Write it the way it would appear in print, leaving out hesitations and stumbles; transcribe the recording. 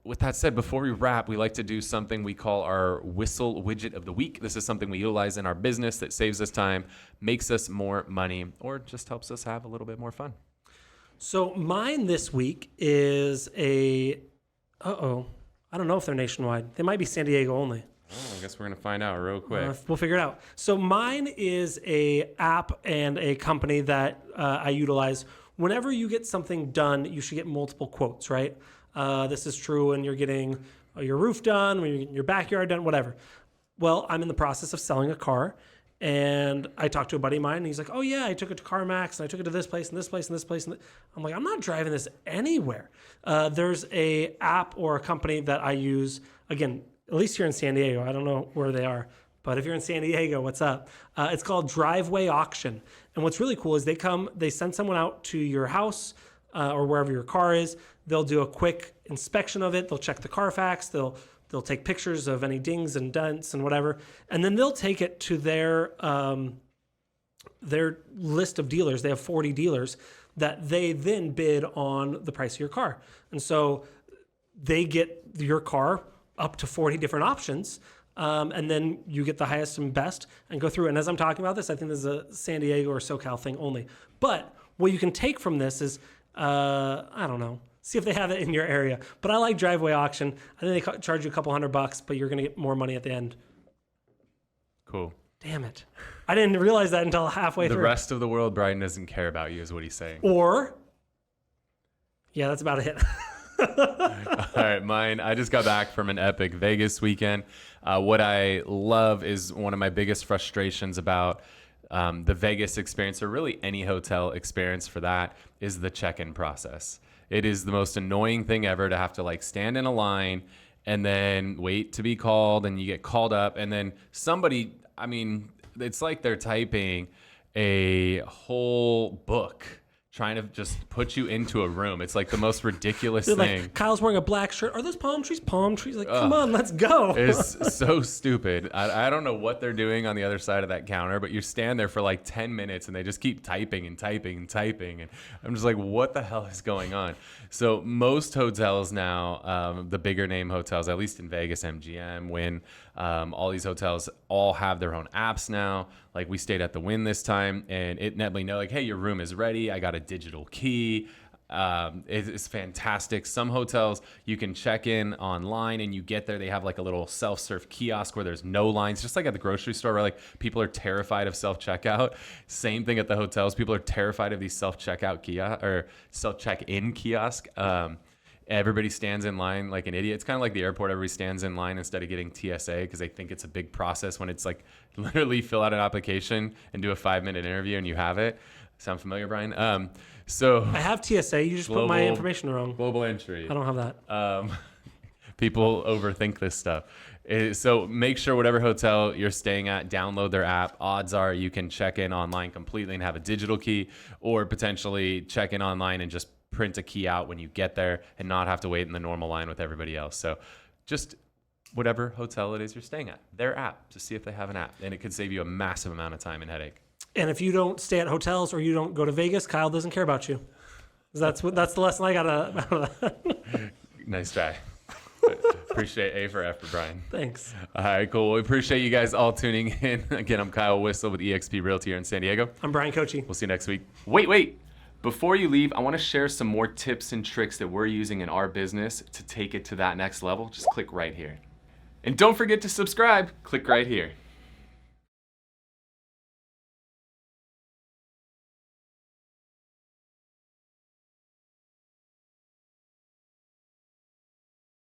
with that said, before we wrap, we like to do something we call our Whissel Widget of the Week. This is something we utilize in our business that saves us time, makes us more money, or just helps us have a little bit more fun. So mine this week is I don't know if they're nationwide. They might be San Diego only. Oh, I guess we're going to find out real quick. We'll figure it out. So mine is a app and a company that I utilize. Whenever you get something done, you should get multiple quotes, right? This is true when you're getting your roof done, when you're getting your backyard done, whatever. Well, I'm in the process of selling a car, and I talked to a buddy of mine, and he's like, oh, yeah, I took it to CarMax, and I took it to this place, and this place, and this place. And I'm like, I'm not driving this anywhere. There's a app or a company that I use, again, at least here in San Diego. I don't know where they are, but if you're in San Diego, what's up? It's called Driveway Auction. And what's really cool is they send someone out to your house or wherever your car is. They'll do a quick inspection of it. They'll check the Carfax. They'll take pictures of any dings and dents and whatever. And then they'll take it to their list of dealers. They have 40 dealers that they then bid on the price of your car. And so they get your car up to 40 different options, and then you get the highest and best and go through. And as I'm talking about this, I think this is a San Diego or SoCal thing only. But what you can take from this is, I don't know, see if they have it in your area. But I like Driveway Auction. I think they charge you a couple $100, but you're going to get more money at the end. Cool. Damn it. I didn't realize that until halfway through. The rest of the world, Bryan doesn't care about you is what he's saying. Or, yeah, that's about it. All right, mine. I just got back from an epic Vegas weekend. What I love is one of my biggest frustrations about the Vegas experience, or really any hotel experience for that, is the check-in process. It is the most annoying thing ever to have to stand in a line and then wait to be called, and you get called up, and then somebody, it's like they're typing a whole book trying to just put you into a room. It's like the most ridiculous thing. Like, Kyle's wearing a black shirt. Are those palm trees? Palm trees. Like, come on, let's go. It's so stupid. I don't know what they're doing on the other side of that counter, but you stand there for 10 minutes and they just keep typing and typing and typing. And I'm just like, what the hell is going on? So most hotels now, the bigger name hotels, at least in Vegas, MGM, Wynn, all these hotels all have their own apps now. Like, we stayed at the Wynn this time, and it let me know, hey, your room is ready. I got a digital key. It's fantastic. Some hotels, you can check in online, and you get there. They have a little self-serve kiosk where there's no lines, just like at the grocery store where people are terrified of self-checkout. Same thing at the hotels. People are terrified of these self-checkout kiosk or self-check-in kiosk. Everybody stands in line like an idiot. It's kind of like the airport. Everybody stands in line instead of getting TSA because they think it's a big process when it's literally fill out an application and do a 5-minute interview and you have it. Sound familiar, Bryan? So I have TSA. You just put my information wrong. Global entry. I don't have that. People overthink this stuff. So make sure whatever hotel you're staying at, download their app. Odds are you can check in online completely and have a digital key, or potentially check in online and just print a key out when you get there and not have to wait in the normal line with everybody else. So just whatever hotel it is you're staying at, their app, to see if they have an app, and it could save you a massive amount of time and headache. And if you don't stay at hotels or you don't go to Vegas, Kyle doesn't care about you. That's the lesson I got out of that. Nice try. Appreciate A for effort, Bryan. Thanks. All right, cool. We appreciate you guys all tuning in. Again, I'm Kyle Whissel with eXp Realty here in San Diego. I'm Bryan Kochi. We'll see you next week. Wait. Before you leave, I want to share some more tips and tricks that we're using in our business to take it to that next level. Just click right here. And don't forget to subscribe. Click right here.